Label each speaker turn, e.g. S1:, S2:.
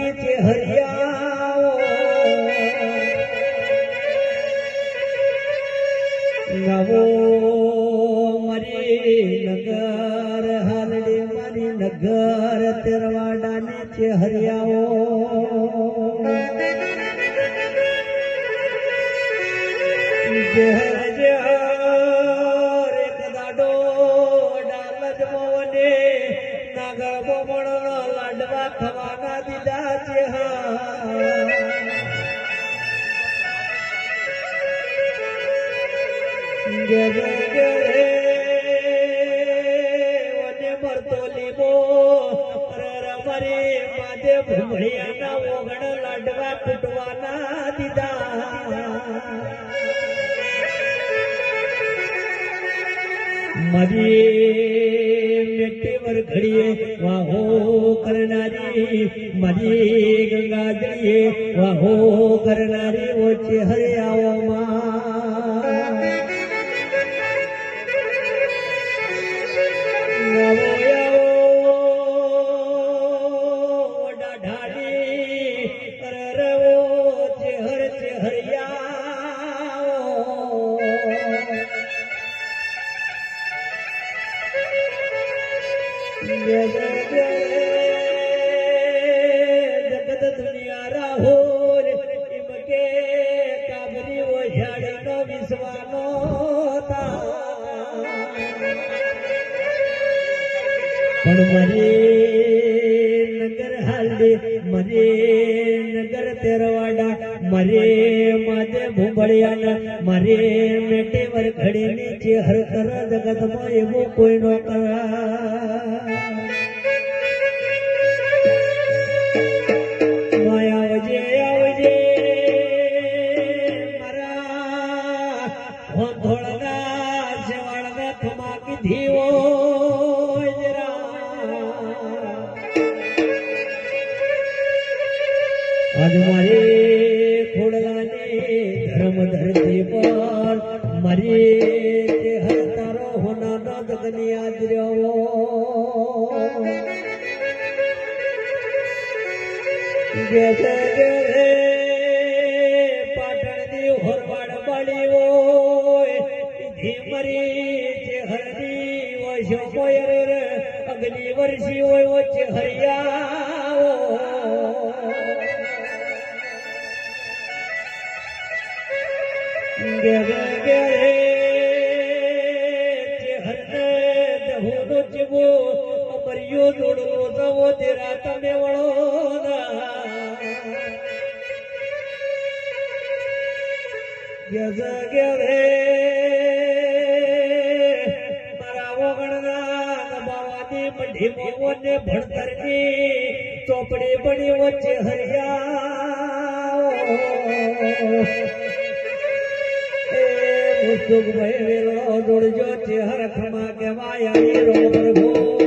S1: ની ચેહરિયાઓ નવો મારી નગર હાલડી મારી નગર તેરવાડા ની ચેહરિયાઓ એક દાડો ડાલજ મોને નાગર બોમણ લાડવા ખવાના દીધા છે મરતો લીબો મારી માધે ભૂમળિયાના ઓગણ લાડવા કૂટવાના દીધા મારી મેટી વરઘડીએ વાહો કરનારી મારી ગંગાજળીએ વાહો કરનારી ઓછે હરિયાઓમાં ઢાઢી રવો ચેહર ચેહરિયાઓ જગત દુનિયા રાહોલ એમ કે કાબરી ઓછાડી નો વિશ્વાનો પણ મારી નગર હાલડી મારી નગર તેરવાડા મારી માધે ભૂંભળિયાના મારી મેટે વરઘડી ની ચેહર કર જગતમાં એવું કોઈ નો કરા આવજે આવજે મારા ધોળના જવાળને થમાકી ધીવો આજ મારી ખોડલાની ધર્મ ધરતી પર મારી હર તારો હોનાનો જગની આદર્યો પાટણની હોરવાડ બાળી હોય ધીમરી ચેહરની વશો કોયર અગ્નિ વર્ષી હોય વચ્ચે હરિયાઓ તમે વળો મારા ઓગણના દબાવાની મઢી મોને ભણતરની ચોપડી બની વચ્ચે હરિયા મુસ્તુક ભાઈ વેલો દોડજો ચેહર ખમા કેવાય પ્રભુ